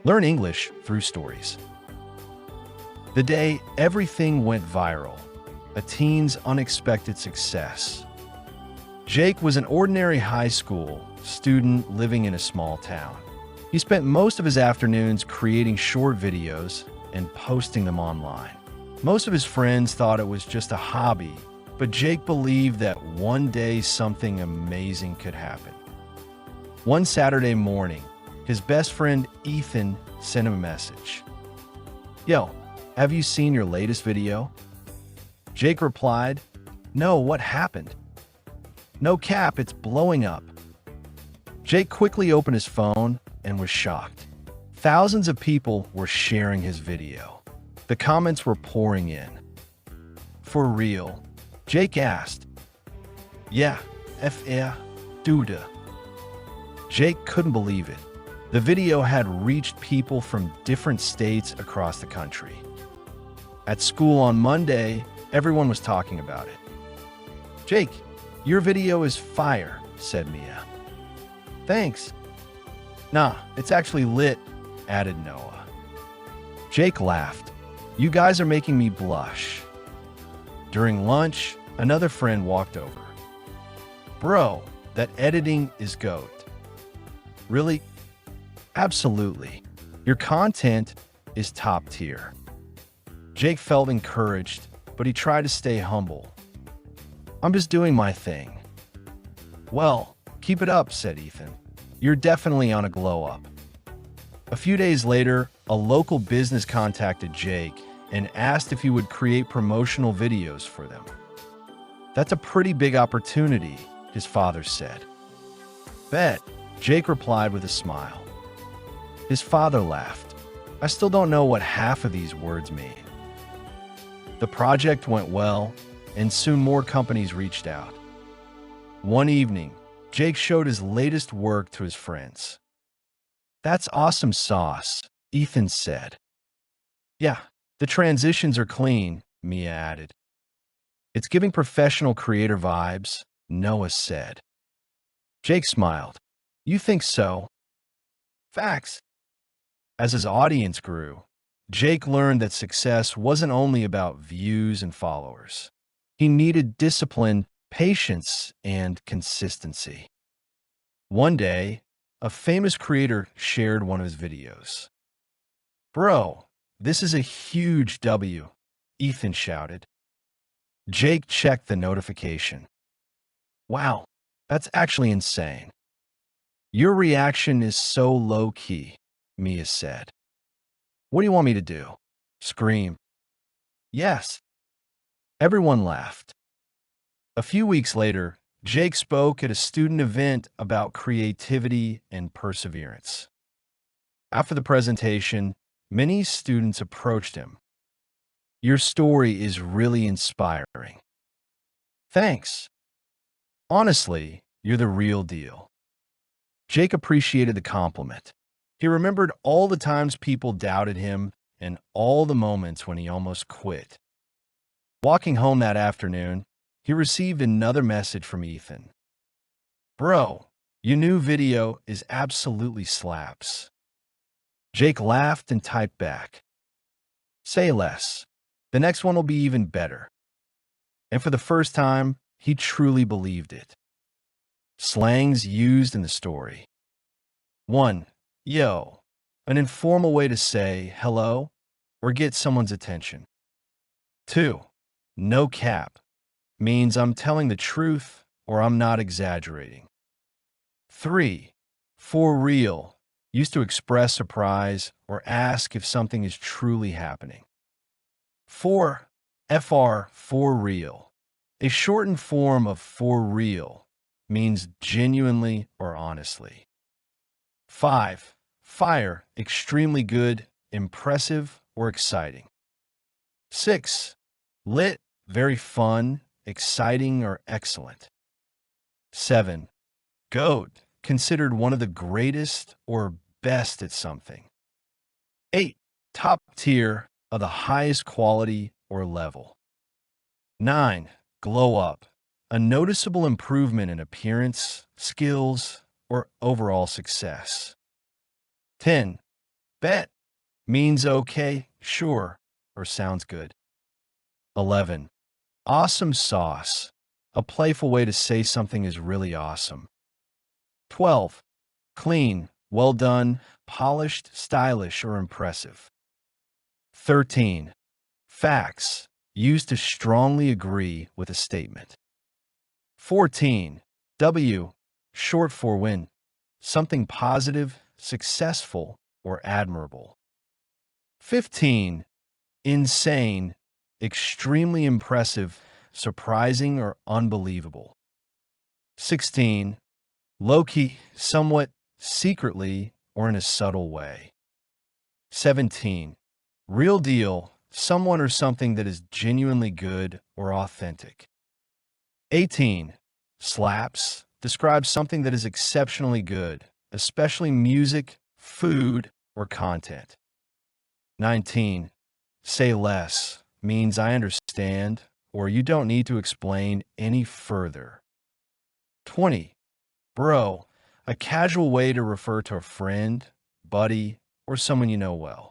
Learn English through stories. The day everything went viral, a teen's unexpected success. Jake was an ordinary high school student living in a small town. He spent most of his afternoons creating short videos and posting them online. Most of his friends thought it was just a hobby, but Jake believed that one day something amazing could happen. One Saturday morning, his best friend Ethan sent him a message. "Yo, have you seen your latest video?" Jake replied, "No, what happened?" "No cap, it's blowing up." Jake quickly opened his phone and was shocked. Thousands of people were sharing his video. The comments were pouring in. "For real?" Jake asked. "Yeah, FR, dude." Jake couldn't believe it. The video had reached people from different states across the country. At school on Monday, everyone was talking about it. "Jake, your video is fire," said Mia. "Thanks." "Nah, it's actually lit," added Noah. Jake laughed. "You guys are making me blush." During lunch, another friend walked over. "Bro, that editing is GOAT." "Really?" "Absolutely. Your content is top tier." Jake felt encouraged, but he tried to stay humble. "I'm just doing my thing." "Well, keep it up," said Ethan. "You're definitely on a glow up." A few days later, a local business contacted Jake and asked if he would create promotional videos for them. "That's a pretty big opportunity," his father said. "Bet," Jake replied with a smile. His father laughed. "I still don't know what half of these words mean." The project went well, and soon more companies reached out. One evening, Jake showed his latest work to his friends. "That's awesome sauce," Ethan said. "Yeah, the transitions are clean," Mia added. "It's giving professional creator vibes," Noah said. Jake smiled. "You think so?" "Facts." As his audience grew, Jake learned that success wasn't only about views and followers. He needed discipline, patience, and consistency. One day, a famous creator shared one of his videos. "Bro, this is a huge W," Ethan shouted. Jake checked the notification. "Wow, that's actually insane." "Your reaction is so low-key," Mia said. "What do you want me to do? Scream?" "Yes." Everyone laughed. A few weeks later, Jake spoke at a student event about creativity and perseverance. After the presentation, many students approached him. "Your story is really inspiring." "Thanks. Honestly, you're the real deal." Jake appreciated the compliment. He remembered all the times people doubted him and all the moments when he almost quit. Walking home that afternoon, he received another message from Ethan. "Bro, your new video is absolutely slaps." Jake laughed and typed back, "Say less. The next one will be even better." And for the first time, he truly believed it. Slangs used in the story. 1. Yo, an informal way to say hello or get someone's attention. 2. No cap, means I'm telling the truth or I'm not exaggerating. 3. For real, used to express surprise or ask if something is truly happening. 4. FR, for real, a shortened form of for real, means genuinely or honestly. 5. Fire, extremely good, impressive, or exciting. 6. Lit, very fun, exciting, or excellent. 7. GOAT, considered one of the greatest or best at something. 8. Top tier, of the highest quality or level. 9. Glow up, a noticeable improvement in appearance, skills, or overall success. 10. Bet means okay, sure, or sounds good. 11. Awesome sauce, a playful way to say something is really awesome. 12. Clean, well done, polished, stylish, or impressive. 13. Facts, used to strongly agree with a statement. 14. W, short for when, something positive, successful, or admirable. 15. Insane, extremely impressive, surprising, or unbelievable. 16. Low-key, somewhat secretly or in a subtle way. 17. Real deal, someone or something that is genuinely good or authentic. 18. Slaps, describes something that is exceptionally good, especially music, food, or content. 19. Say less, means I understand, or you don't need to explain any further. 20. Bro, a casual way to refer to a friend, buddy, or someone you know well.